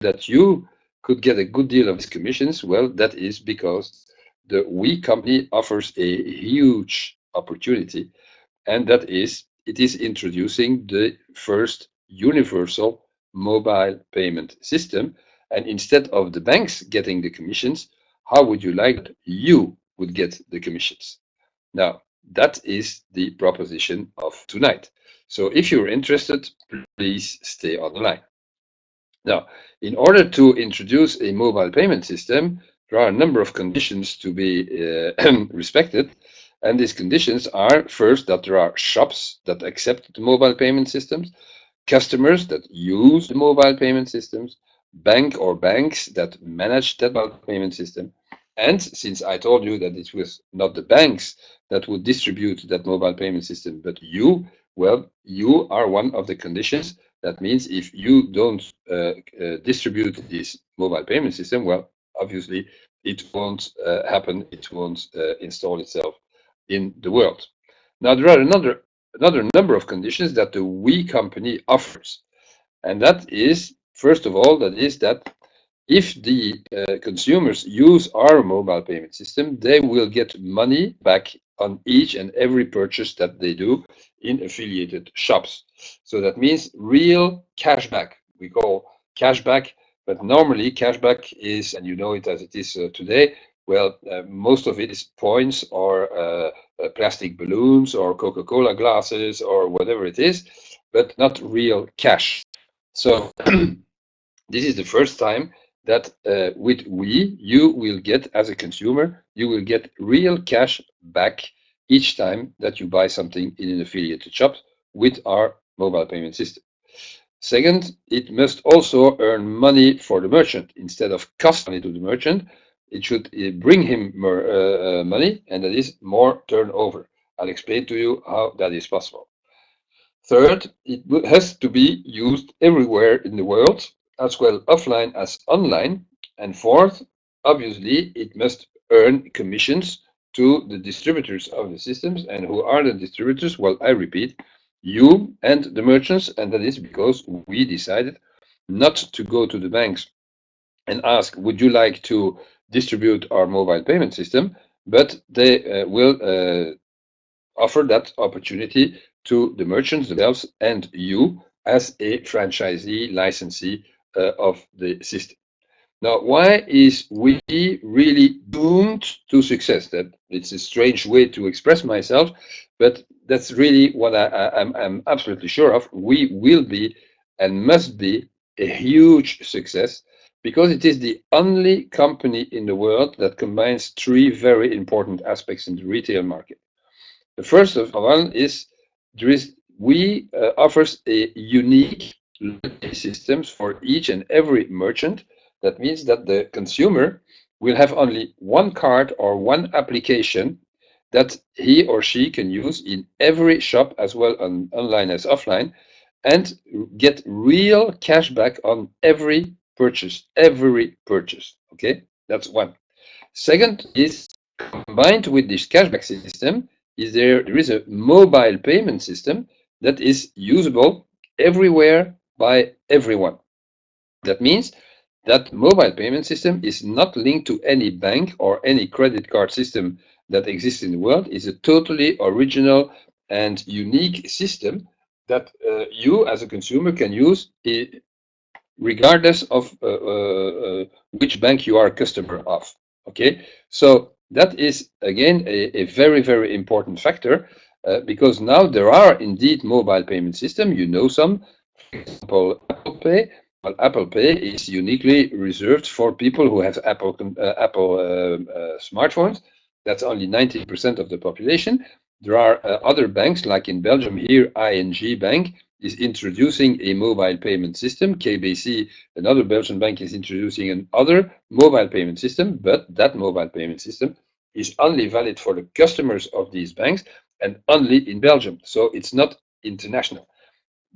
that you could get a good deal of these commissions? Well, that is because the We company offers a huge opportunity, and that is it is introducing the first universal mobile payment system. And instead of the banks getting the commissions, how would you like that you would get the commissions? Now, that is the proposition of tonight. So if you're interested, please stay on the line. Now, in order to introduce a mobile payment system, there are a number of conditions to be respected. And these conditions are first, that there are shops that accept the mobile payment systems, customers that use the mobile payment systems, banks that manage that mobile payment system. And since I told you that it was not the banks that would distribute that mobile payment system, but you, well, you are one of the conditions. That means if you don't distribute this mobile payment system, well, obviously it won't happen. It won't install itself in the world. Now, there are another number of conditions that the We company offers. And that is, first of all, that is that if the consumers use our mobile payment system, they will get money back on each and every purchase that they do in affiliated shops. So that means real cashback. We call cashback, but normally cashback is, and you know it as it is today, well, most of it is points or plastic balloons or Coca-Cola glasses or whatever it is, but not real cash. So this is the first time that with We, you will get, as a consumer, you will get real cash back each time that you buy something in an affiliated shop with our mobile payment system. Second, it must also earn money for the merchant. Instead of cost money to the merchant, it should bring him more money, and that is more turnover. I'll explain to you how that is possible. Third, it has to be used everywhere in the world, as well offline as online. And fourth, obviously, it must earn commissions to the distributors of the systems. And who are the distributors? Well, I repeat, you and the merchants. And that is because we decided not to go to the banks and ask, would you like to distribute our mobile payment system? But they will offer that opportunity to the merchants themselves and you as a franchisee licensee of the system. Now, why is We really doomed to success? That it's a strange way to express myself, but that's really what I'm absolutely sure of. We will be and must be a huge success because it is the only company in the world that combines three very important aspects in the retail market. The first of all is there is We offers a unique loyalty systems for each and every merchant. That means that the consumer will have only one card or one application that he or she can use in every shop as well on online as offline and get real cash back on every purchase, every purchase. Okay, that's one. Second is combined with this cashback system is there is a mobile payment system that is usable everywhere by everyone. That means that mobile payment system is not linked to any bank or any credit card system that exists in the world. It's a totally original and unique system that you as a consumer can use regardless of which bank you are a customer of. Okay, so that is again a very, very important factor because now there are indeed mobile payment system. You know some, for example, Apple Pay. Well, Apple Pay is uniquely reserved for people who have Apple smartphones. That's only 90% of the population. There are other banks, like in Belgium here, ING Bank is introducing a mobile payment system. KBC, another Belgian bank, is introducing another mobile payment system, but that mobile payment system is only valid for the customers of these banks and only in Belgium. So it's not international.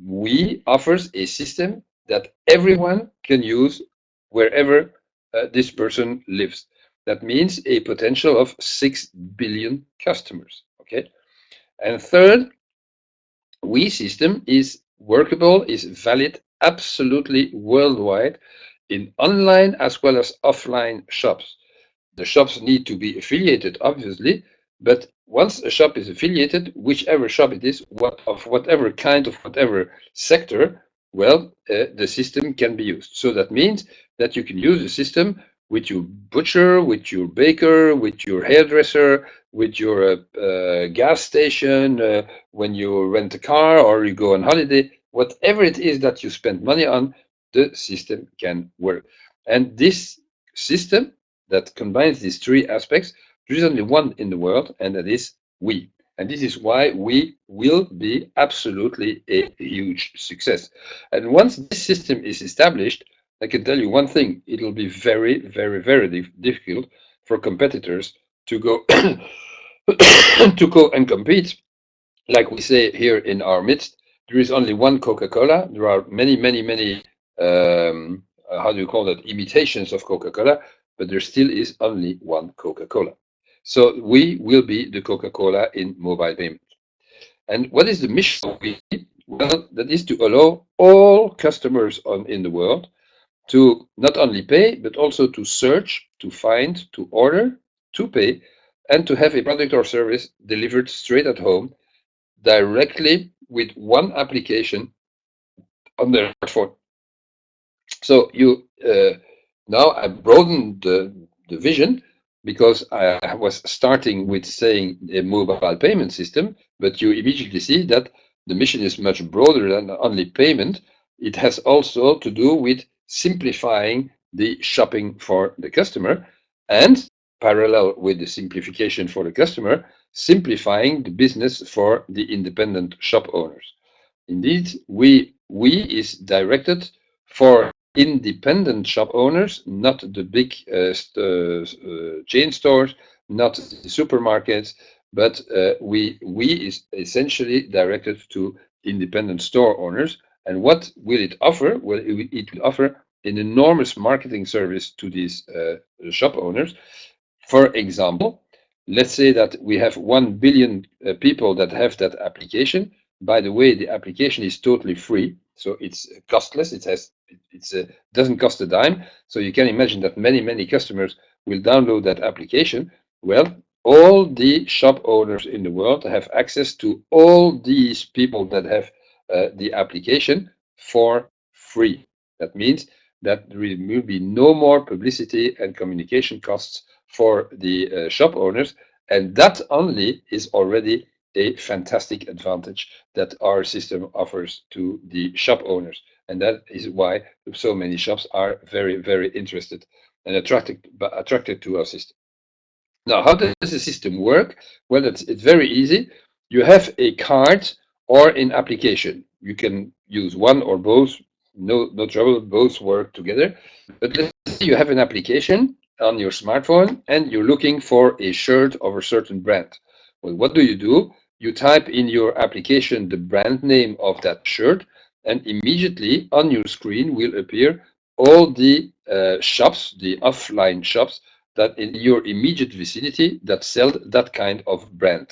We offers a system that everyone can use wherever this person lives. That means a potential of 6 billion customers. Okay. And third, We system is workable, is valid absolutely worldwide. in online as well as offline shops. The shops need to be affiliated, obviously, but once a shop is affiliated, whichever shop it is, of whatever kind, of whatever sector, well, the system can be used. So that means that you can use the system with your butcher, with your baker, with your hairdresser, with your gas station, when you rent a car or you go on holiday, whatever it is that you spend money on, the system can work. And this system that combines these three aspects, there is only one in the world, and that is we. And this is why we will be absolutely a huge success. And once this system is established, I can tell you one thing, it will be very, very, very difficult for competitors to go to go and compete. Like we say here in our midst, there is only one Coca-Cola. There are many, many, many, how do you call that, imitations of Coca-Cola, but there still is only one Coca-Cola. So we will be the Coca-Cola in mobile payment. And what is the mission of we? Well, that is to allow all customers in the world to not only pay, but also to search, to find, to order, to pay, and to have a product or service delivered straight at home directly with one application on their smartphone. So you now I broadened the vision because I was starting with saying a mobile payment system, but you immediately see that the mission is much broader than only payment. It has also to do with simplifying the shopping for the customer and parallel with the simplification for the customer, simplifying the business for the independent shop owners. Indeed, we is directed for independent shop owners, not the big chain stores, not the supermarkets, but we is essentially directed to independent store owners. And what will it offer? Well, it will offer an enormous marketing service to these shop owners. For example, let's say that we have 1 billion people that have that application. By the way, the application is totally free, so it's costless. It doesn't cost a dime. So you can imagine that many customers will download that application. Well, all the shop owners in the world have access to all these people that have the application for free. That means that there will be no more publicity and communication costs for the shop owners, and that only is already a fantastic advantage that our system offers to the shop owners. And that is why so many shops are very, very interested and attracted to our system. Now, how does the system work? Well, it's very easy. You have a card or an application. You can use one or both, no trouble, both work together. But let's say you have an application on your smartphone and you're looking for a shirt of a certain brand. Well, what do? You type in your application the brand name of that shirt, and immediately on your screen will appear all the shops, the offline shops that in your immediate vicinity that sell that kind of brand.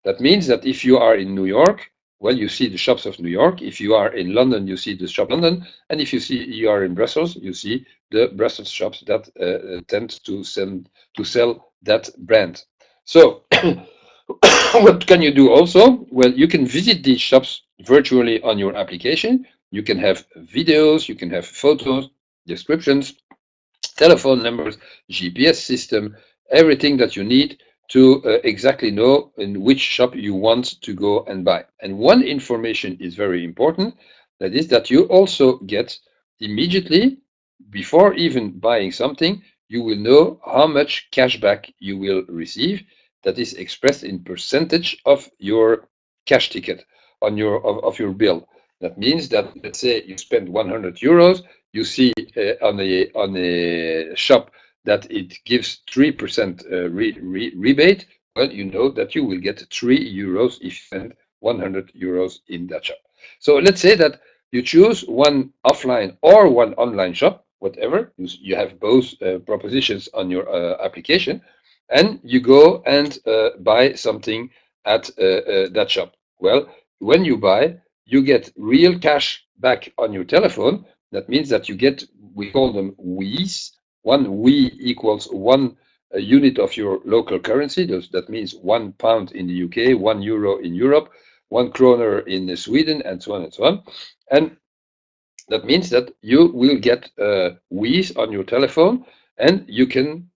That means that if you are in New York, well, you see the shops of New York. If you are in London, you see the shop London, and if you are in Brussels, you see the Brussels shops that tend to sell that brand. So what can you do also? Well, you can visit these shops virtually on your application. You can have videos, you can have photos, descriptions, telephone numbers, GPS system, everything that you need to exactly know in which shop you want to go and buy. And one information is very important, that is that you also get immediately, before even buying something, you will know how much cashback you will receive. That is expressed in percentage of your cash ticket on of your bill. That means that, let's say you spend 100 euros, you see on a shop that it gives 3% rebate. Well, you know that you will get 3 euros if you spend 100 euros in that shop. So let's say that you choose one offline or one online shop, whatever. You have both propositions on your application, and you go and buy something at that shop. Well, when you buy, you get real cash back on your telephone, That means that you get, we call them WEEs. One WEE equals one unit of your local currency. That means £1 in the UK, €1 in Europe, 1 kroner in Sweden, and so on and so on. And that means that you will get WEEs on your telephone, and you can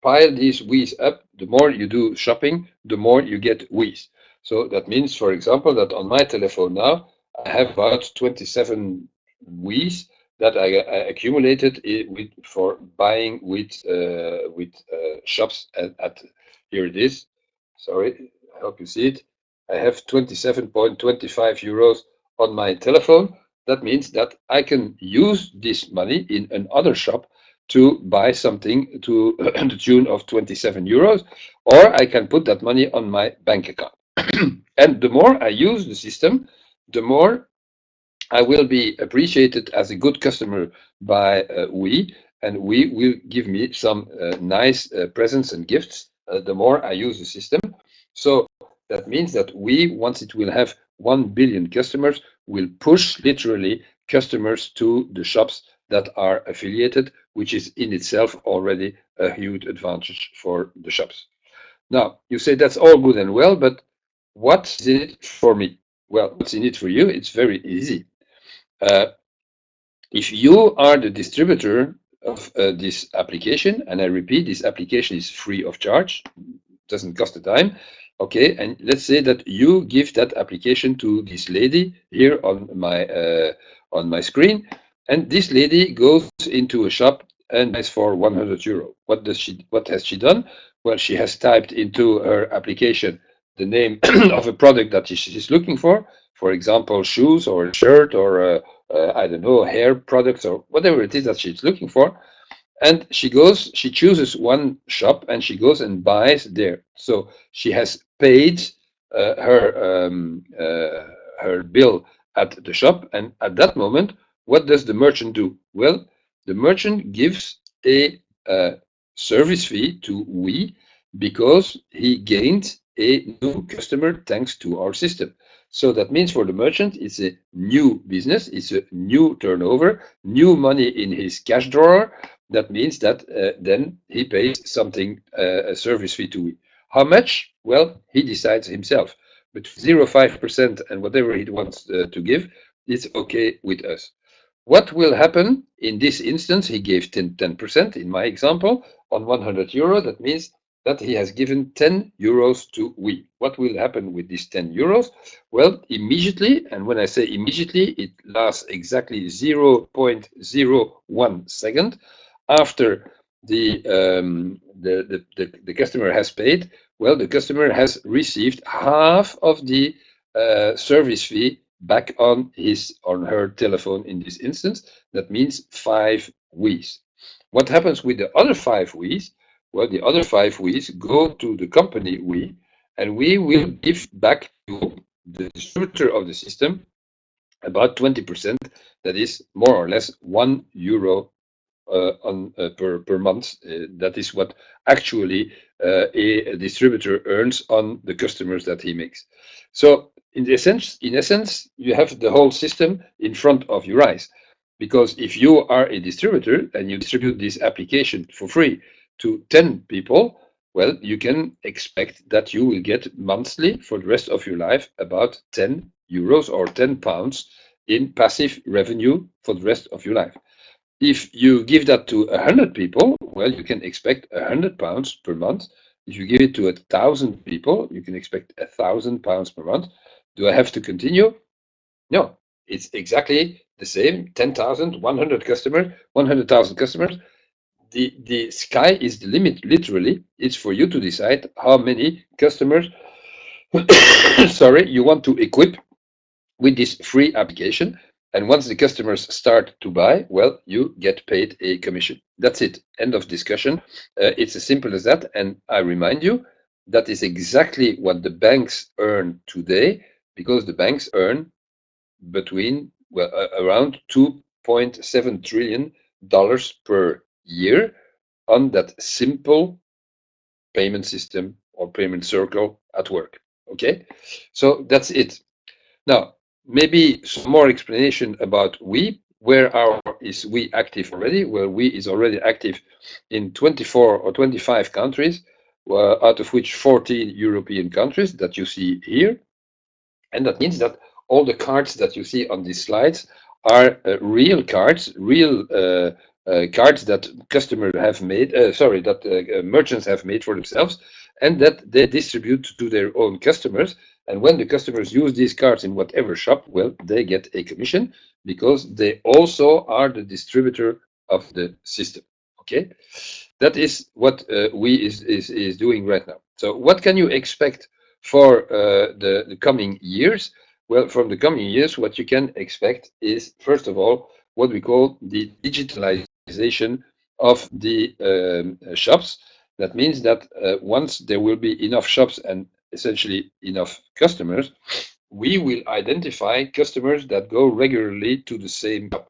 pile these WEEs up. The more you do shopping, the more you get WEEs. So that means, for example, that on my telephone now, I have about 27 WEEs that I accumulated for buying with shops at, here it is. Sorry, I hope you see it. I have 27.25 euros on my telephone. That means that I can use this money in another shop to buy something to the tune of 27 euros, or I can put that money on my bank account. And the more I use the system, the more I will be appreciated as a good customer by we, and we will give me some nice presents and gifts the more I use the system. So that means that we, once it will have 1 billion customers, will push literally customers to the shops that are affiliated, which is in itself already a huge advantage for the shops. Now, you say that's all good and well, but what's in it for me? Well, what's in it for you? It's very easy. Uh, if you are the distributor of this application, and I repeat, this application is free of charge, doesn't cost a dime. Okay, and let's say that you give that application to this lady here on my screen, and this lady goes into a shop and buys for €100. What has she done? Well, she has typed into her application the name of a product that she's looking for example, shoes or a shirt or I don't know, hair products or whatever it is that she's looking for. And she chooses one shop and she goes and buys there. So she has paid her bill at the shop. And at that moment, what does the merchant do? Well, the merchant gives a service fee to we because he gained a new customer thanks to our system. So that means for the merchant, it's a new business, it's a new turnover, new money in his cash drawer. That means that then he pays something, a service fee to we. How much? Well, he decides himself. But 0.5% and whatever he wants to give, it's okay with us. What will happen in this instance? He gave 10% in my example on €100. That means that he has given €10 to we. What will happen with these €10? Well, immediately, and when I say immediately, it lasts exactly 0.01 second after the customer has paid. Well, the customer has received half of the service fee back on his or her telephone in this instance. That means 5 wees. What happens with the other 5 wees? Well, the other 5 wees go to the company we, and we will give back to the distributor of the system about 20%. That is more or less €1 per month. That is what actually a distributor earns on the customers that he makes. So in essence, you have the whole system in front of your eyes. Because if you are a distributor and you distribute this application for free to 10 people, well, you can expect that you will get monthly for the rest of your life about €10 or £10 in passive revenue for the rest of your life. If you give that to 100 people, well, you can expect £100 per month. If you give it to 1,000 people, you can expect £1,000 per month. Do I have to continue? No, it's exactly the same. 10,000, 100,000 customers. The sky is the limit, literally. It's for you to decide how many customers sorry, you want to equip with this free application. And once the customers start to buy, well, you get paid a commission. That's it. End of discussion. It's as simple as that. And I remind you, that is exactly what the banks earn today, because the banks earn between, well, around $2.7 trillion per year on that simple payment system or payment circle at work. Okay, so that's it. Now, maybe some more explanation about we. where is we active already? Well, we is already active in 24 or 25 countries, out of which 14 European countries that you see here. And that means that all the cards that you see on these slides are real cards, real cards that customers have made, sorry, that merchants have made for themselves, and that they distribute to their own customers. And when the customers use these cards in whatever shop, well, they get a commission because they also are the distributor of the system. Okay, that is what we is doing right now. So what can you expect for the coming years? Well, from the coming years, what you can expect is, first of all, what we call the digitalization of the shops. That means that once there will be enough shops and essentially enough customers, we will identify customers that go regularly to the same shop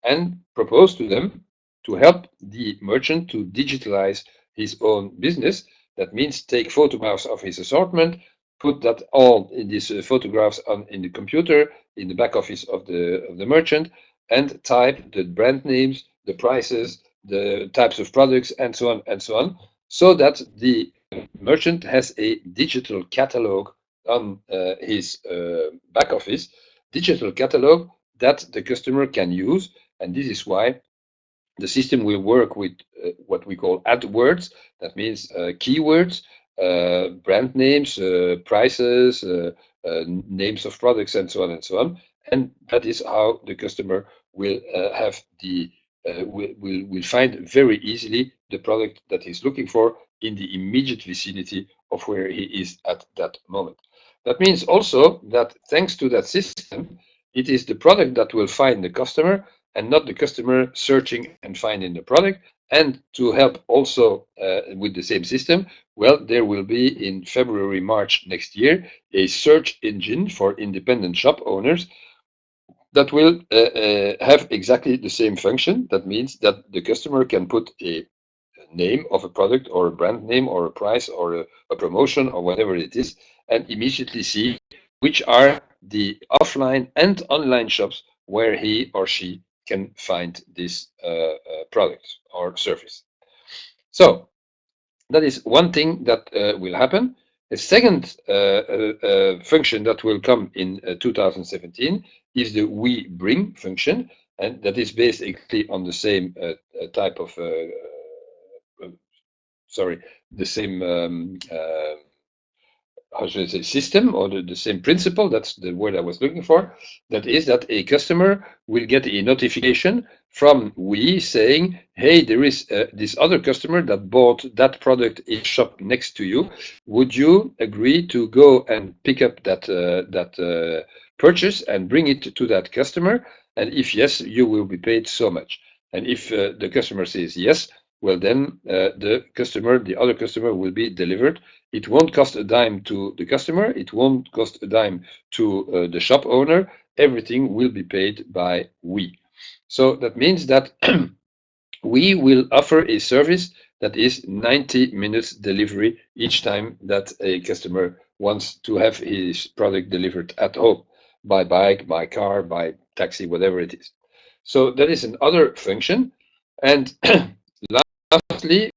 and propose to them to help the merchant to digitalize his own business. That means take photographs of his assortment, put that all in these photographs in the computer in the back office of the merchant, and type the brand names, the prices, the types of products, and so on, so that the merchant has a digital catalog on his back office, digital catalog that the customer can use. And this is why the system will work with what we call AdWords. That means keywords, brand names, prices, names of products, and so on and so on. And that is how the customer will have the will find very easily the product that he's looking for in the immediate vicinity of where he is at that moment. That means also that thanks to that system, it is the product that will find the customer and not the customer searching and finding the product. And to help also with the same system, well, there will be in February, March next year, a search engine for independent shop owners that will have exactly the same function. That means that the customer can put a name of a product or a brand name or a price or a promotion or whatever it is, and immediately see which are the offline and online shops where he or she can find this product or service. So that is one thing that will happen. A second function that will come in 2017 is the We Bring function, and that is basically on the same type of sorry, the same how should I say, system, or the same principle. That's the word I was looking for. That is that a customer will get a notification from we saying, hey, there is this other customer that bought that product in shop next to you. Would you agree to go and pick up that purchase and bring it to that customer? And if yes, you will be paid so much. And if the customer says yes, well, then the other customer will be delivered. It won't cost a dime to the customer. It won't cost a dime to the shop owner. Everything will be paid by we. So that means that we will offer a service that is 90 minutes delivery each time that a customer wants to have his product delivered at home by bike, by car, by taxi, whatever it is. So that is another function. And lastly,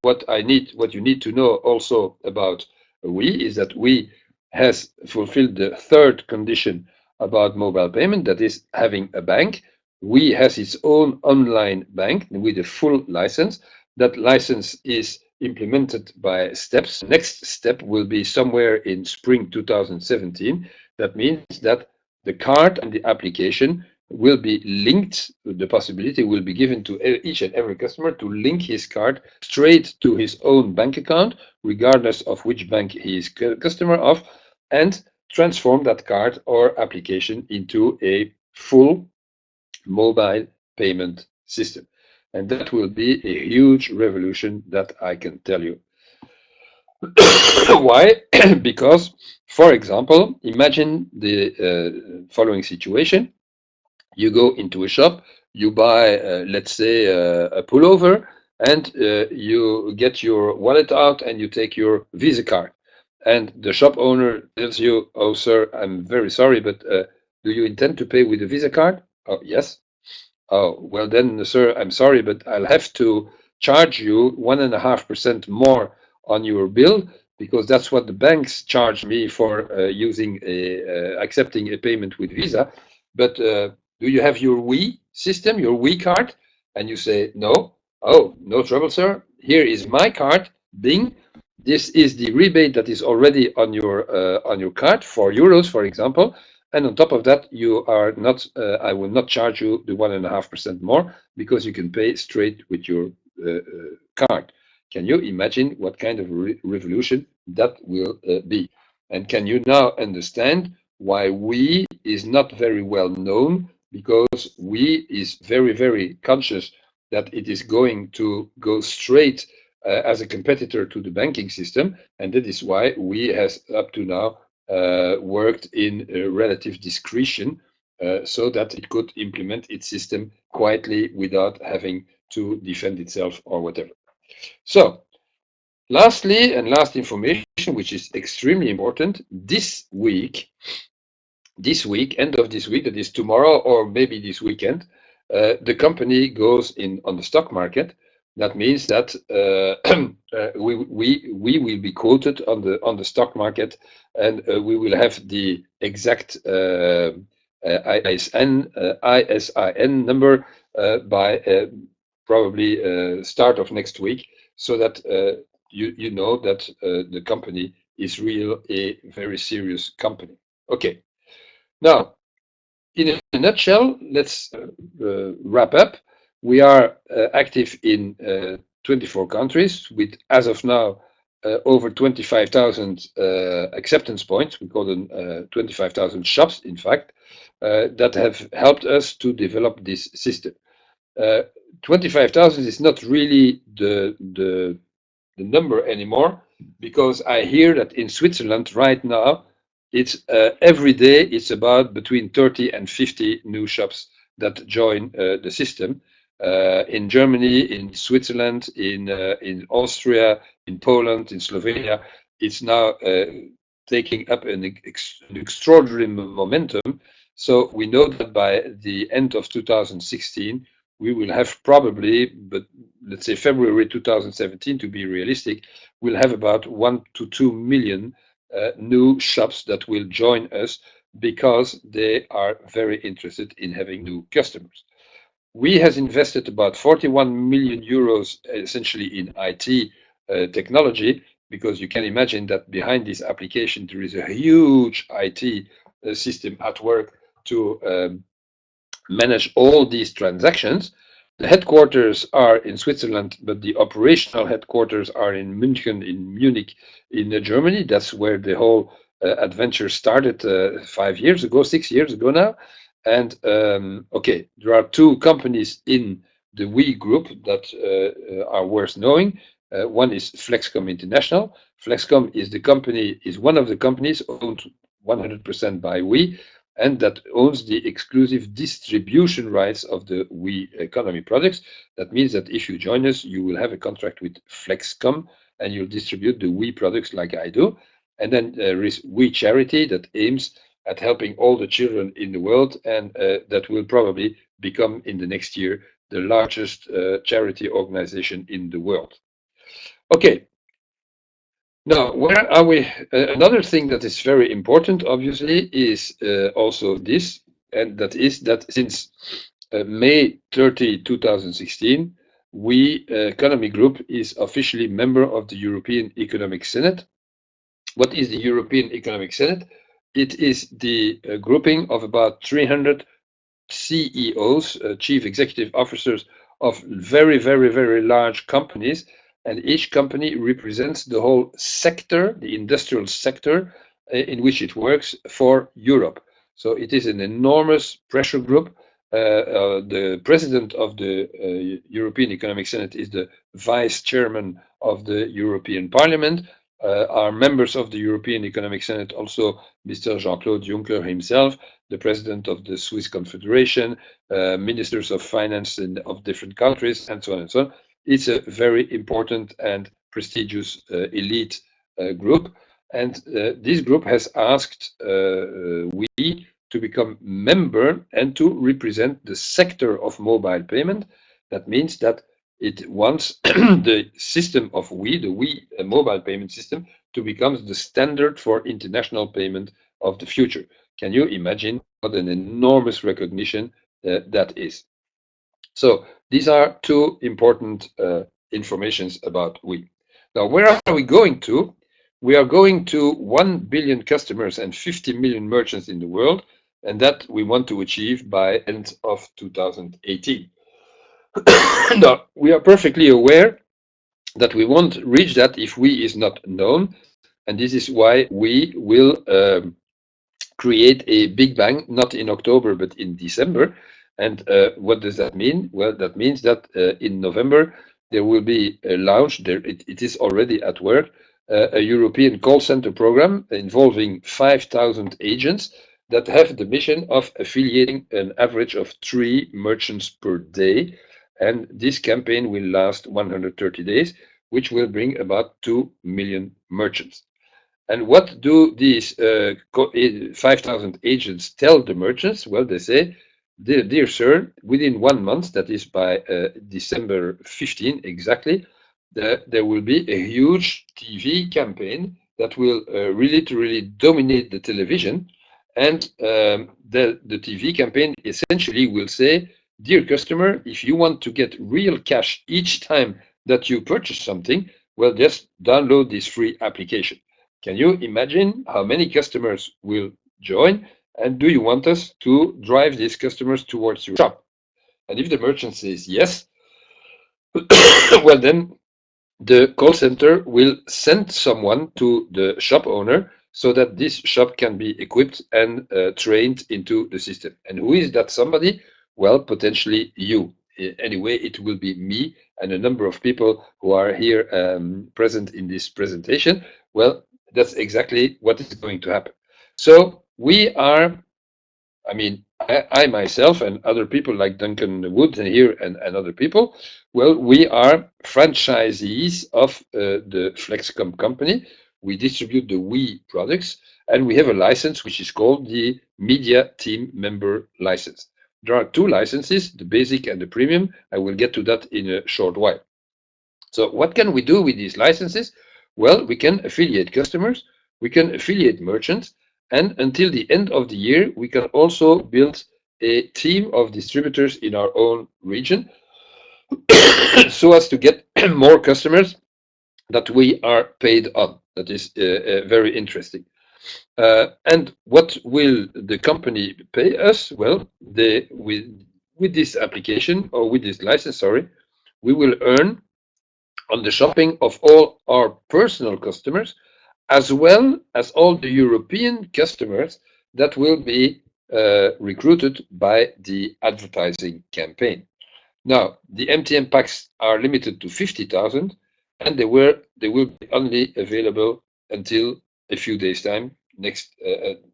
what you need to know also about we is that we has fulfilled the third condition about mobile payment, that is having a bank. We has its own online bank with a full license. That license is implemented by steps. Next step will be somewhere in spring 2017. That means that the card and the application will be linked. The possibility will be given to each and every customer to link his card straight to his own bank account, regardless of which bank he is customer of, and transform that card or application into a full mobile payment system. And that will be a huge revolution, that I can tell you. Why? Because, for example, imagine the following situation. You go into a shop, you buy, let's say, a pullover, and you get your wallet out and you take your Visa card. And the shop owner tells you, oh, sir, I'm very sorry, but do you intend to pay with a Visa card? Oh, yes. Oh, well then, sir, I'm sorry, but I'll have to charge you 1.5% more on your bill because that's what the banks charge me for accepting a payment with Visa. But do you have your Wii system, your Wii card? And you say, no. Oh, no trouble, sir. Here is my card. Bing. This is the rebate that is already on your card, 4 euros, for example. And on top of that, you are not. I will not charge you the 1.5% more because you can pay straight with your card. Can you imagine what kind of revolution that will be? And can you now understand why we is not very well known? Because we is very conscious that it is going to go straight as a competitor to the banking system, and that is why we has up to now worked in relative discretion so that it could implement its system quietly without having to defend itself or whatever. So, lastly, and last information, which is extremely important, end of this week, that is tomorrow or maybe this weekend, the company goes in on the stock market. That means that we will be quoted on the stock market, and we will have the exact ISIN number by probably start of next week, so that you know that the company is real a very serious company. Okay. Now, in a nutshell, let's wrap up. We are active in 24 countries with, as of now, over 25,000 acceptance points. We call them 25,000 shops, in fact, that have helped us to develop this system. 25,000 is not really the number anymore, because I hear that in Switzerland right now, it's every day it's about between 30 and 50 new shops that join the system. In Germany, in Switzerland, in Austria, in Poland, in Slovenia, it's now taking up an extraordinary momentum. So we know that by the end of 2016, we will have probably, but let's say February 2017 to be realistic, we'll have about 1 to 2 million new shops that will join us because they are very interested in having new customers. We has invested about 41 million euros essentially in IT technology, because you can imagine that behind this application there is a huge IT system at work to manage all these transactions. The headquarters are in Switzerland, but the operational headquarters are in München, in Munich, in Germany. That's where the whole adventure started 5 years ago, 6 years ago now. And okay, there are two companies in the We group that are worth knowing. One is Flexcom International. Flexcom is one of the companies owned 100% by We, and that owns the exclusive distribution rights of the We Economy products. That means that if you join us, you will have a contract with Flexcom, and you'll distribute the We products like I do. And then there is We Charity that aims at helping all the children in the world, and that will probably become in the next year the largest charity organization in the world. Okay. Now, where are we? Another thing that is very important, obviously, is also this, and that is that since May 30, 2016, We Economy Group is officially member of the European Economic Senate. What is the European Economic Senate? It is the grouping of about 300 CEOs, chief executive officers of very large companies, and each company represents the whole sector, the industrial sector in which it works for Europe. So it is an enormous pressure group. The president of the European Economic Senate is the vice chairman of the European Parliament. Are members of the European Economic Senate also Mr. Jean-Claude Juncker himself, the president of the Swiss Confederation, ministers of finance of different countries, and so on and so on. It's a very important and prestigious elite group. And this group has asked We to become member and to represent the sector of mobile payment. That means that it wants the system of the mobile payment system, to become the standard for international payment of the future. Can you imagine what an enormous recognition that is? So these are two important informations about we. Now, where are we going to? We are going to 1 billion customers and 50 million merchants in the world, and that we want to achieve by end of 2018. Now, we are perfectly aware that we won't reach that if we is not known, and this is why we will create a big bang, not in October, but in December. And what does that mean? Well, that means that in November, there will be a launch, it is already at work, a European call center program involving 5,000 agents that have the mission of affiliating an average of 3 merchants per day. And this campaign will last 130 days, which will bring about 2 million merchants. And what do these 5,000 agents tell the merchants? Well, they say, dear sir, within 1 month, that is by December 15 exactly, there will be a huge TV campaign that will really dominate the television. And the TV campaign essentially will say, dear customer, if you want to get real cash each time that you purchase something, well, just download this free application. Can you imagine how many customers will join? And do you want us to drive these customers towards your shop? And if the merchant says yes, well, then the call center will send someone to the shop owner so that this shop can be equipped and trained into the system. And who is that somebody? Well, potentially you. Anyway, it will be me and a number of people who are here present in this presentation. Well, that's exactly what is going to happen. So we are, I myself and other people like Duncan Wood here and other people, well, we are franchisees of the Flexcom company. We distribute the We products, and we have a license which is called the Media Team Member License. There are 2 licenses, the basic and the premium. I will get to that in a short while. So what can we do with these licenses? Well, we can affiliate customers, we can affiliate merchants, and until the end of the year, we can also build a team of distributors in our own region so as to get more customers that we are paid on. That is very interesting. And what will the company pay us? Well, with this application, or with this license, sorry, we will earn on the shopping of all our personal customers, as well as all the European customers that will be recruited by the advertising campaign. Now, the MTM packs are limited to 50,000, and they will be only available until a few days' time, next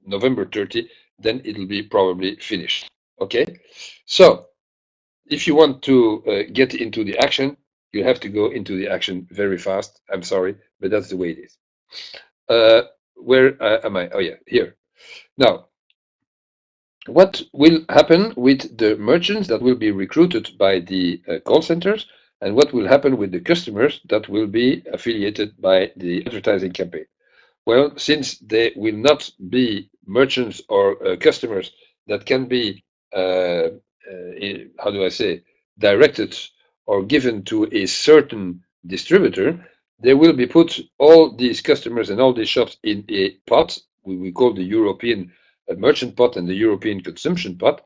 November 30. Then it'll be probably finished. Okay, so if you want to get into the action, you have to go into the action very fast. I'm sorry, but that's the way it is. Where am I? Oh yeah, here. Now, what will happen with the merchants that will be recruited by the call centers, and what will happen with the customers that will be affiliated by the advertising campaign? Well, since they will not be merchants or customers that can be, how do I say, directed or given to a certain distributor, they will be put, all these customers and all these shops, in a pot we call the European merchant pot and the European consumption pot,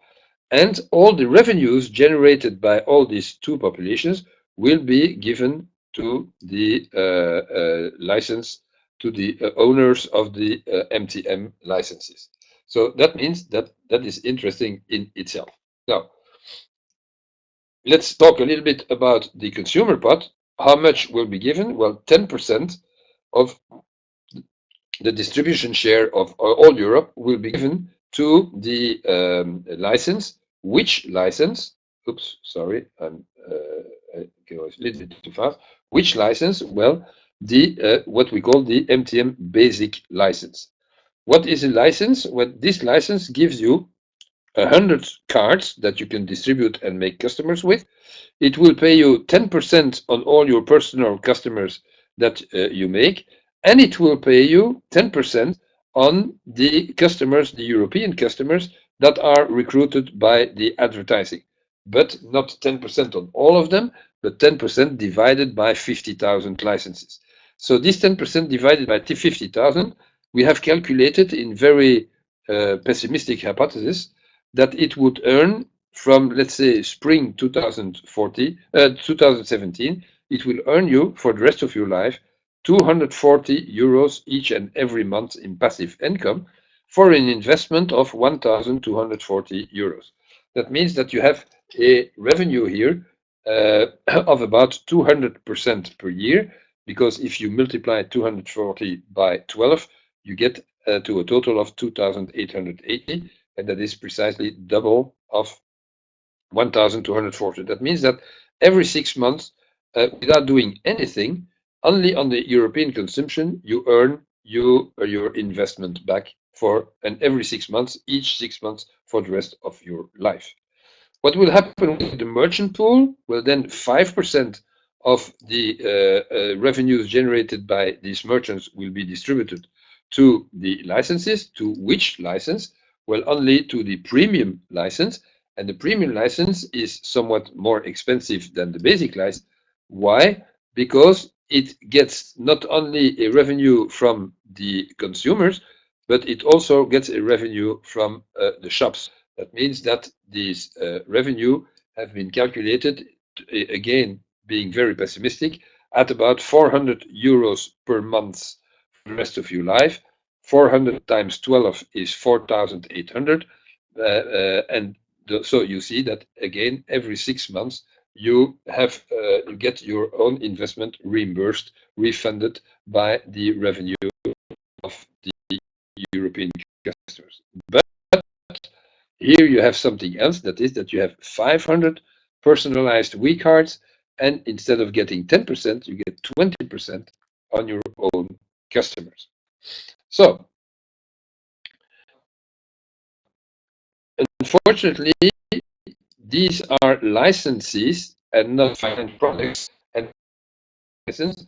and all the revenues generated by all these 2 populations will be given to the license, to the owners of the MTM licenses. So that means that is interesting in itself. Now, let's talk a little bit about the consumer pot. How much will be given? Well, 10% of the distribution share of all Europe will be given to the license. Which license? Oops, sorry, I'm going a little bit too fast. Which license? Well, the what we call the MTM basic license. What is a license? Well, this license gives you 100 cards that you can distribute and make customers with. It will pay you 10% on all your personal customers that you make, and it will pay you 10% on the customers, the European customers that are recruited by the advertising. But not 10% on all of them, but 10% divided by 50,000 licenses. So this 10% divided by 50,000, we have calculated in very pessimistic hypothesis that it would earn from, let's say, spring 2017, it will earn you for the rest of your life 240 euros each and every month in passive income for an investment of 1,240 euros. That means that you have a revenue here of about 200% per year, because if you multiply 240 by 12, you get to a total of 2,880, and that is precisely double of 1,240. That means that every 6 months, without doing anything, only on the European consumption, you earn your investment back for, and every 6 months, each 6 months for the rest of your life. What will happen with the merchant pool? Well, then 5% of the revenues generated by these merchants will be distributed to the licenses. To which license? Well, only to the premium license. And the premium license is somewhat more expensive than the basic license. Why? Because it gets not only a revenue from the consumers, but it also gets a revenue from the shops. That means that these revenue have been calculated, again, being very pessimistic, at about 400 euros per month for the rest of your life. 400 times 12 is 4,800. And so you see that, again, every 6 months, you get your own investment reimbursed, refunded by the revenue of the European customers. But here you have something else, that is that you have 500 personalized we cards, and instead of getting 10%, you get 20% on your own customers. So, unfortunately, these are licenses and not financial products. And license,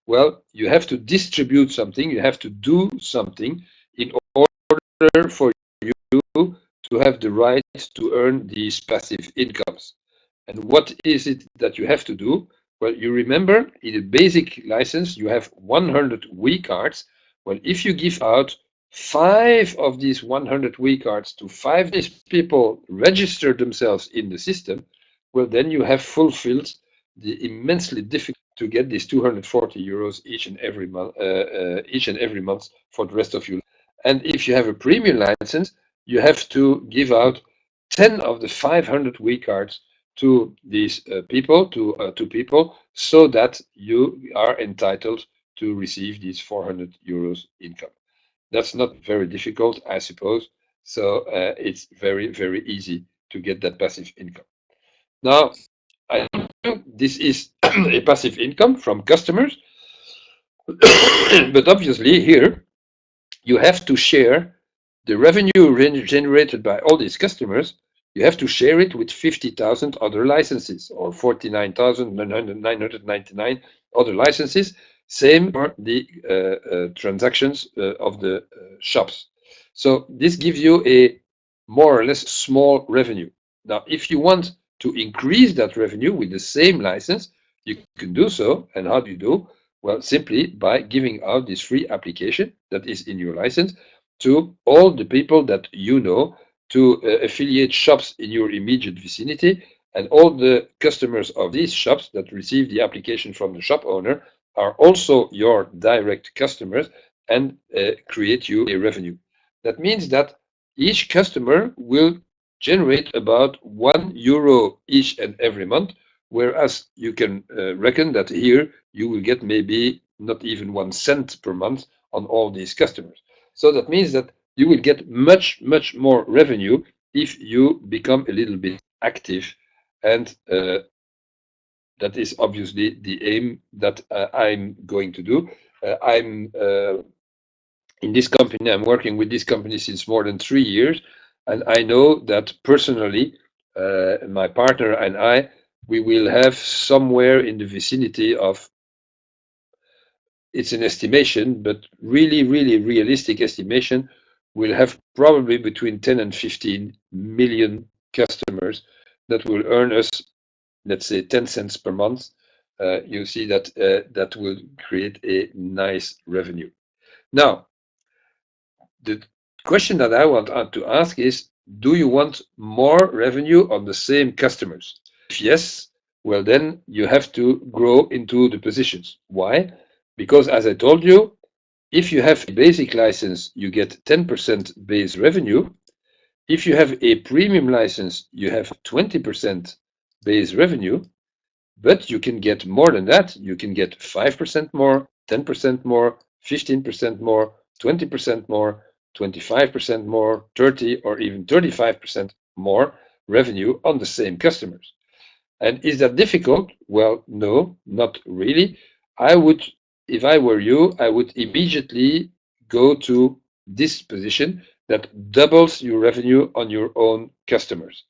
well, you have to distribute something, you have to do something in order for you to have the right to earn these passive incomes. And what is it that you have to do? Well, you remember in a basic license, you have 100 we cards. Well, if you give out 5 of these 100 we cards to 5 of these people register themselves in the system, well, then you have fulfilled the immensely difficult to get these 240 euros each and every month for the rest of your life. And if you have a premium license, you have to give out 10 of the 500 we cards to these people, so that you are entitled to receive these 400 euros income. That's not very difficult, I suppose. So it's very, very easy to get that passive income. Now, I know this is a passive income from customers, but obviously here you have to share the revenue generated by all these customers. You have to share it with 50,000 other licenses, or 49,999 other licenses. Same for the transactions of the shops. So this gives you a more or less small revenue. Now, if you want to increase that revenue with the same license, you can do so. And how do you do? Well, simply by giving out this free application that is in your license to all the people that you know, to affiliate shops in your immediate vicinity, and all the customers of these shops that receive the application from the shop owner are also your direct customers, and create you a revenue. That means that each customer will generate about €1 each and every month, whereas you can reckon that here you will get maybe not even 1 cent per month on all these customers. So that means that you will get much, much more revenue if you become a little bit active. And that is obviously the aim that I'm going to do. I'm in this company, I'm working with this company since more than 3 years, and I know that personally, my partner and I, we will have somewhere in the vicinity of, it's an estimation, but really, really realistic estimation, we'll have probably between 10 and 15 million customers that will earn us, let's say, 10 cents per month. You see that that will create a nice revenue. Now, the question that I want to ask is, do you want more revenue on the same customers? If yes, well, then you have to grow into the positions. Why? Because as I told you, if you have a basic license, you get 10% base revenue. If you have a premium license, you have 20% base revenue, but you can get more than that. You can get 5% more, 10% more, 15% more, 20% more, 25% more, 30 or even 35% more revenue on the same customers. And is that difficult? Well, no, not really. I would, if I were you, I would immediately go to this position that doubles your revenue on your own customers.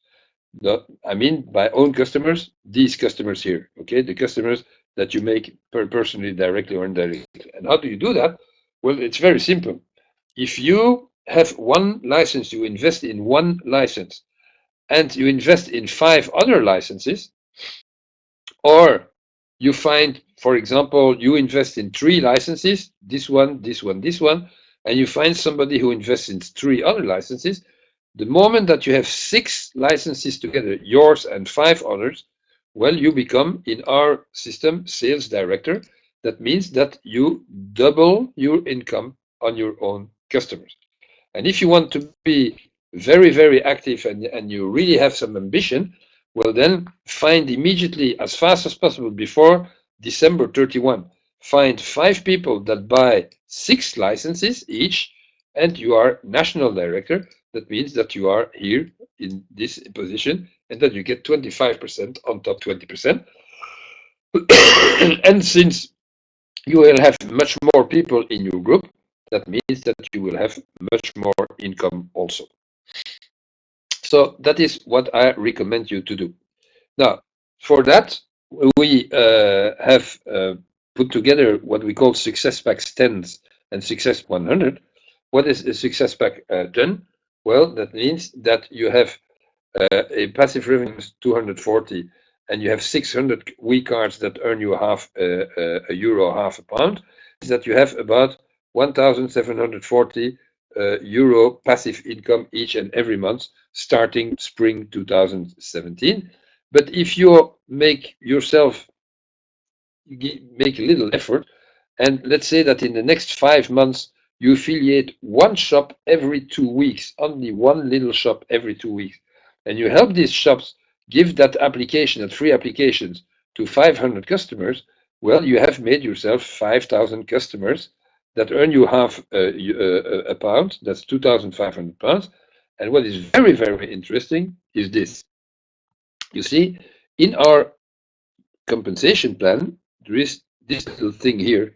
I mean, by own customers, these customers here, okay? The customers that you make personally, directly or indirectly. And how do you do that? Well, it's very simple. If you have one license, you invest in one license, and you invest in 5 other licenses, or you find, for example, you invest in 3 licenses, this one, this one, this one, and you find somebody who invests in 3 other licenses, the moment that you have 6 licenses together, yours and 5 others, well, you become, in our system, sales director. That means that you double your income on your own customers. And if you want to be very, very active and you really have some ambition, well, then find immediately, as fast as possible, before December 31, find 5 people that buy 6 licenses each, and you are national director. That means that you are here in this position and that you get 25% on top 20%. And since you will have much more people in your group, that means that you will have much more income also. So that is what I recommend you to do. Now, for that, we have put together what we call Success Pack 10s and Success 100. What is a Success Pack 10? Well, that means that you have a passive revenue of 240, and you have 600 week cards that earn you half a euro, half a pound. Is that you have about 1,740 euro passive income each and every month starting spring 2017. But if you make yourself make a little effort, and let's say that in the next 5 months you affiliate one shop every 2 weeks, only one little shop every 2 weeks, and you help these shops give that application, that free applications, to 500 customers, well, you have made yourself 5,000 customers that earn you half a pound. That's 2,500 pounds. And what is very, very interesting is this. You see, in our compensation plan, there is this little thing here,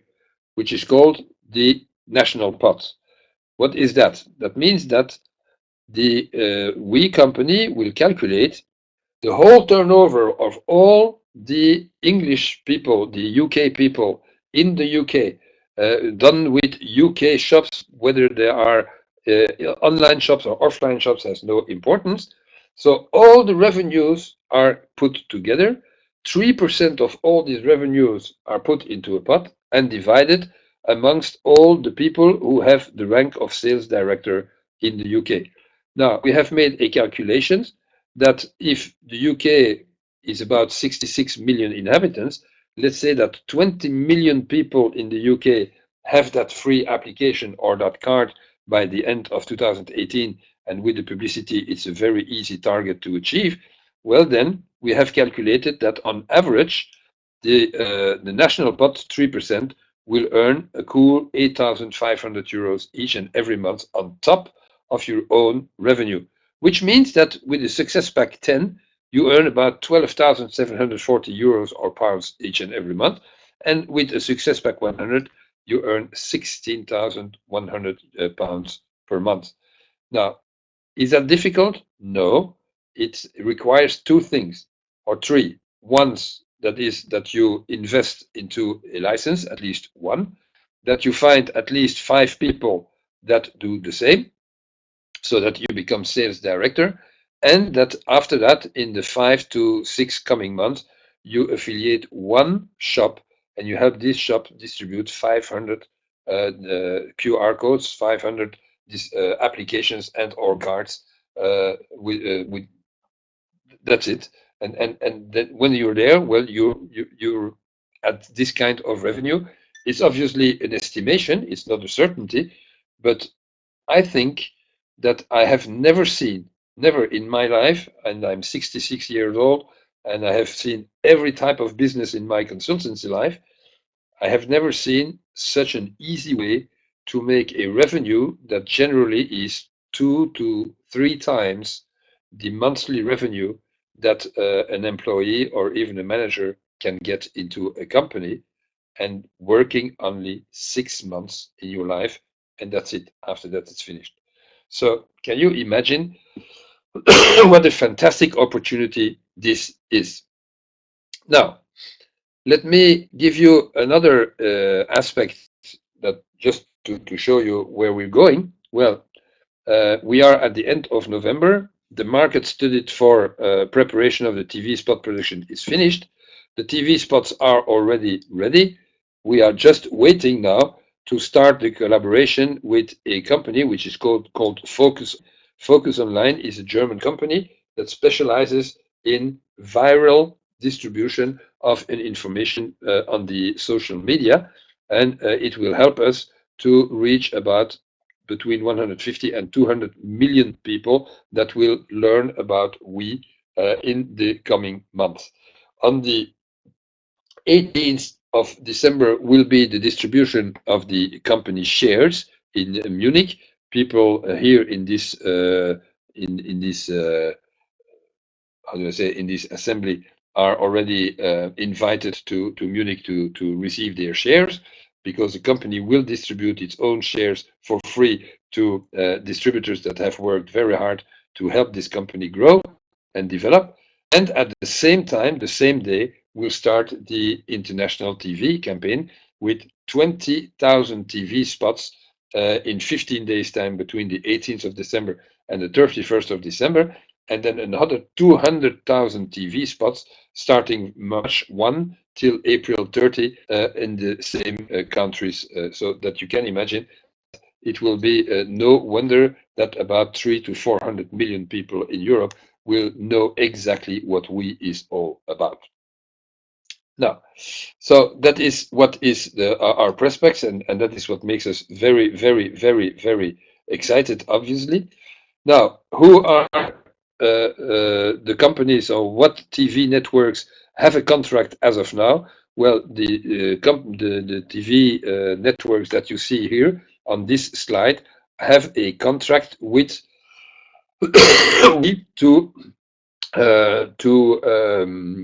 which is called the national pot. What is that? That means that the we company will calculate the whole turnover of all the English people, the UK people in the UK, done with UK shops, whether they are online shops or offline shops has no importance. So all the revenues are put together. 3% of all these revenues are put into a pot and divided amongst all the people who have the rank of sales director in the UK. Now, we have made a calculation that if the UK is about 66 million inhabitants, let's say that 20 million people in the UK have that free application or that card by the end of 2018, and with the publicity, it's a very easy target to achieve. Well, then we have calculated that on average, the national pot 3% will earn a cool 8,500 euros each and every month on top of your own revenue, which means that with the Success Pack 10, you earn about 12,740 euros or pounds each and every month. And with a Success Pack 100, you earn 16,100 pounds per month. Now, is that difficult? No. It requires two things or three. One, that is that you invest into a license, at least one, that you find at least 5 people that do the same, so that you become sales director, and that after that, in the 5 to 6 coming months, you affiliate one shop and you help this shop distribute 500 QR codes, 500 applications and or cards. With That's it. And then when you're there, well, you're at this kind of revenue. It's obviously an estimation. It's not a certainty, but I think that I have never in my life, and I'm 66 years old, and I have seen every type of business in my consultancy life. I have never seen such an easy way to make a revenue that generally is 2 to 3 times the monthly revenue that an employee or even a manager can get into a company, and working only 6 months in your life, and that's it. After that, it's finished. So, can you imagine what a fantastic opportunity this is? Now, let me give you another aspect that just to show you where we're going. Well, we are at the end of November. The market studied for preparation of the TV spot production is finished. The TV spots are already ready. We are just waiting now to start the collaboration with a company which is called Focus. Focus Online is a German company that specializes in viral distribution of an information on the social media, and it will help us to reach about between 150 and 200 million people that will learn about we in the coming months. On the 18th of December will be the distribution of the company shares in Munich. People here in this how do I say, in this assembly are already invited to Munich to receive their shares, because the company will distribute its own shares for free to distributors that have worked very hard to help this company grow and develop. And at the same time, the same day, we'll start the international TV campaign with 20,000 TV spots in 15 days' time, between the 18th of December and the 31st of December, and then another 200,000 TV spots starting March 1 till April 30 in the same countries, so that you can imagine it will be no wonder that about 300 to 400 million people in Europe will know exactly what we is all about. Now, so that is what is our prospects, and that is what makes us very, very, very, very excited, obviously. Now, who are the companies, or what TV networks have a contract as of now? Well, the TV networks that you see here on this slide have a contract with we to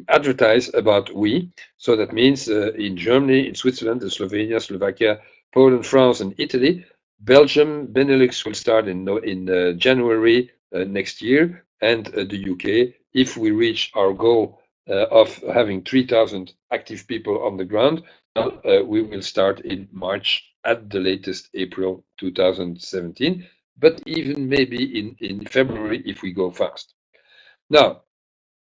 advertise about we. So that means in Germany, in Switzerland, in Slovenia, Slovakia, Poland, France, and Italy. Belgium, Benelux will start in January next year, and the UK, if we reach our goal of having 3,000 active people on the ground, we will start in March, at the latest April 2017, but even maybe in February if we go fast. Now,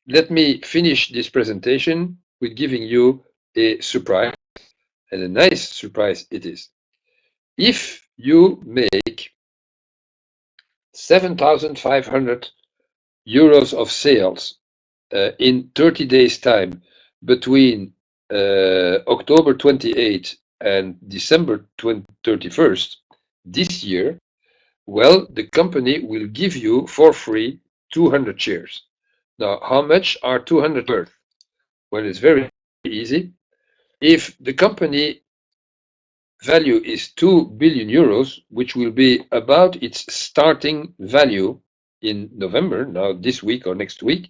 let me finish this presentation with giving you a surprise, and a nice surprise it is. If you make 7,500 euros of sales in 30 days time between October 28th and December 31st this year, well, the company will give you for free 200 shares. Now, how much are 200 worth? Well, it's very easy. If the company value is 2 billion euros, which will be about its starting value in November, now this week or next week,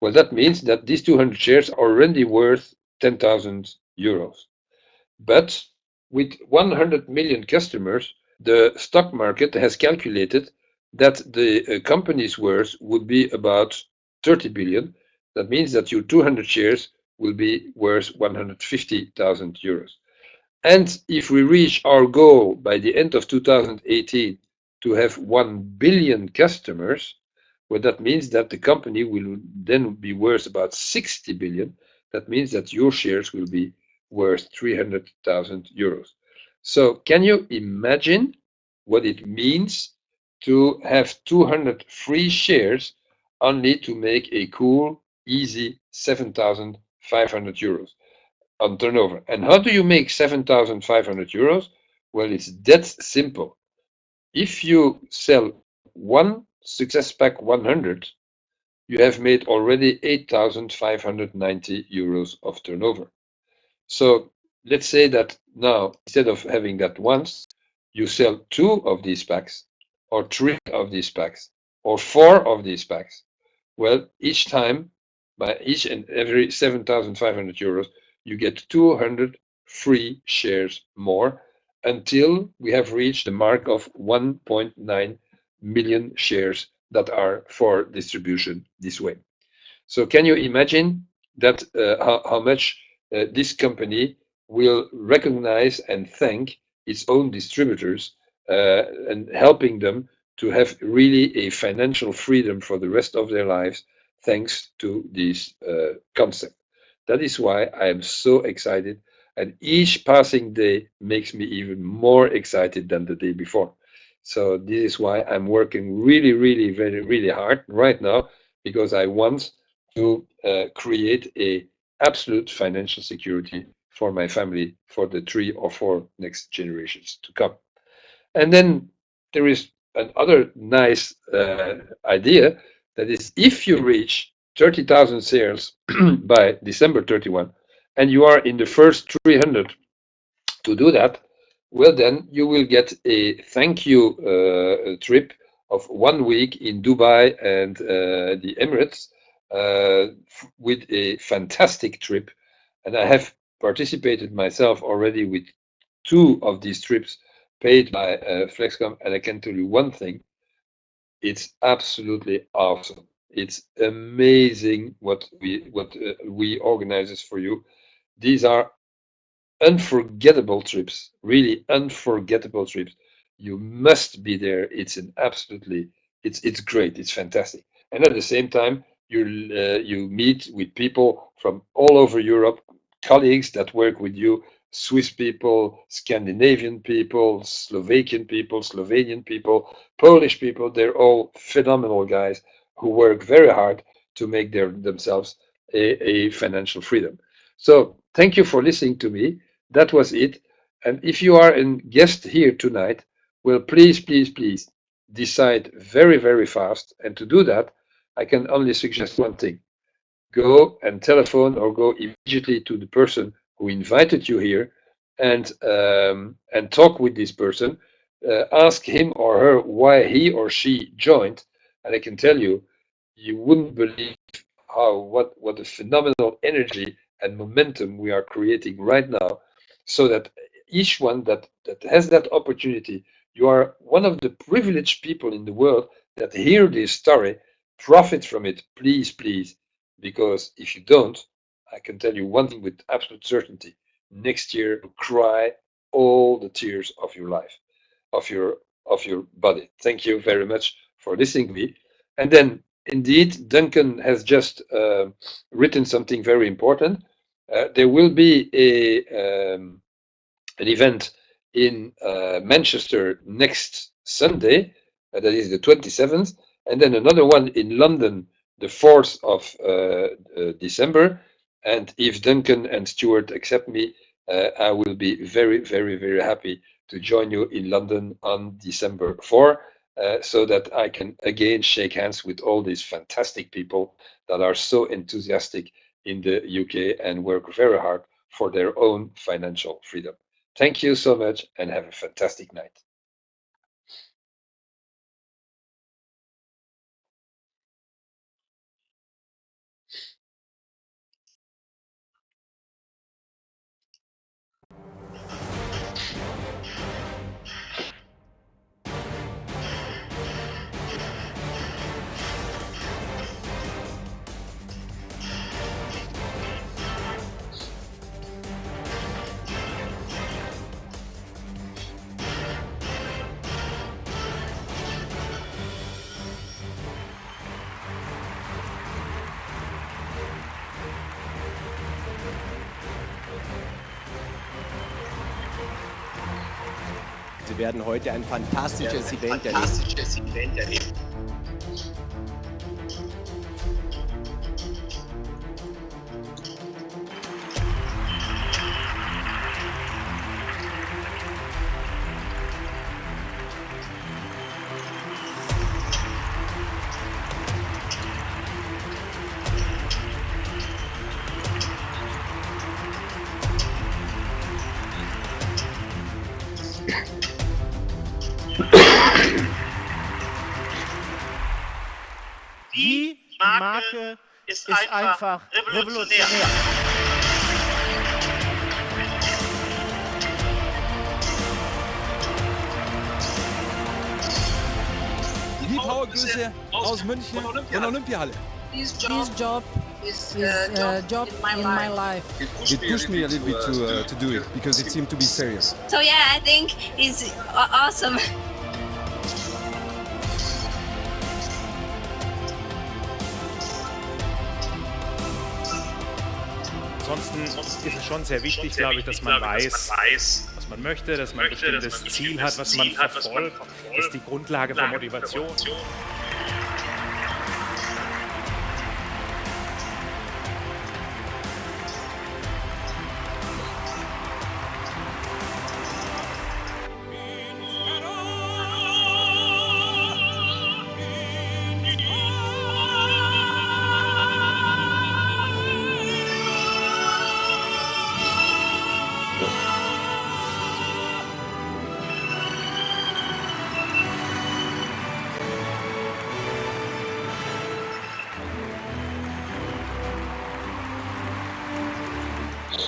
well, that means that these 200 shares are already worth 10,000 euros. But with 100 million customers, the stock market has calculated that the company's worth would be about 30 billion. That means that your 200 shares will be worth 150,000 euros. And if we reach our goal by the end of 2018 to have 1 billion customers, well, that means that the company will then be worth about 60 billion. That means that your shares will be worth 300,000 euros. So can you imagine what it means to have 200 free shares only to make a cool, easy 7,500 euros on turnover? And how do you make 7,500 euros? Well, it's that simple. If you sell one Success Pack 100, you have made already 8,590 euros of turnover. So let's say that now, instead of having that once, you sell 2 of these packs, or 3 of these packs, or 4 of these packs. Well, each time, by each and every 7,500 euros, you get 200 free shares more until we have reached the mark of 1.9 million shares that are for distribution this way. So can you imagine that how much this company will recognize and thank its own distributors and helping them to have really a financial freedom for the rest of their lives thanks to this concept. That is why I am so excited, and each passing day makes me even more excited than the day before. So this is why I'm working really, really, really hard right now, because I want to create a absolute financial security for my family for the 3 or 4 next generations to come. And then there is another nice idea, that is, if you reach 30,000 sales by December 31 and you are in the first 300 to do that, well, then you will get a thank you trip of 1 week in Dubai and the Emirates with a fantastic trip. And I have participated myself already with 2 of these trips paid by Flexcom. And I can tell you one thing, it's absolutely awesome. It's amazing what we organize for you. These are unforgettable trips, really unforgettable trips. You must be there. It's an absolutely, it's great. It's fantastic. And at the same time, you meet with people from all over Europe, colleagues that work with you, Swiss people, Scandinavian people, Slovakian people, Slovenian people, Polish people. They're all phenomenal guys who work very hard to make themselves a financial freedom. So thank you for listening to me. That was it. And if you are a guest here tonight, well, please, please, please decide very, very fast. And to do that, I can only suggest one thing. Go and telephone or go immediately to the person who invited you here and talk with this person. Ask him or her why he or she joined. And I can tell you, you wouldn't believe what a phenomenal energy and momentum we are creating right now, so that each one that has that opportunity, you are one of the privileged people in the world that hear this story, profit from it, please, please, because if you don't, I can tell you one thing with absolute certainty: next year you'll cry all the tears of your life, of your body. Thank you very much for listening to me. And then indeed, Duncan has just written something very important. There will be an event in Manchester next Sunday, that is the 27th, and then another one in London, the 4th of December. And if Duncan and Stuart accept me, I will be very, very, very happy to join you in London on December 4, so that I can again shake hands with all these fantastic people that are so enthusiastic in the UK and work very hard for their own financial freedom. Thank you so much and have a fantastic night. Sie werden heute ein fantastisches Event erleben. Die Marke ist einfach revolutionär. Liebhabergrüße aus München von Olympiahalle. This job is a job in my life. It pushed me a little bit to do it because it seemed to be serious. So yeah, I think it's awesome. Ansonsten ist es schon sehr wichtig, glaube ich, dass man weiß, was man möchte, dass man ein bestimmtes Ziel hat, was man verfolgt. Das ist die Grundlage für Motivation.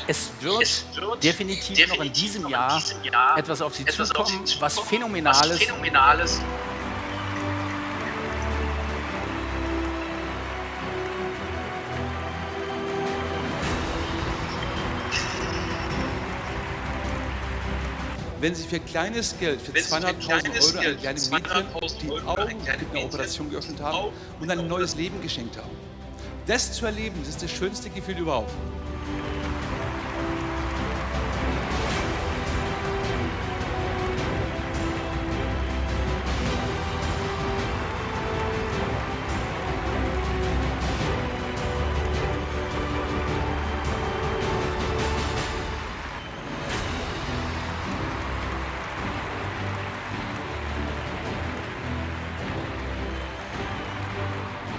Es wird definitiv noch in diesem Jahr etwas auf Sie zukommen, was Phänomenales. Wenn Sie für kleines Geld, für 200.000 Euro, ein kleines Mädchen die Augen mit einer Operation geöffnet haben und ein neues Leben geschenkt haben. Das zu erleben, das ist das schönste Gefühl überhaupt.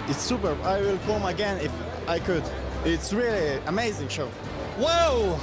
It's super. I will come again if I could. It's really amazing show. Wow!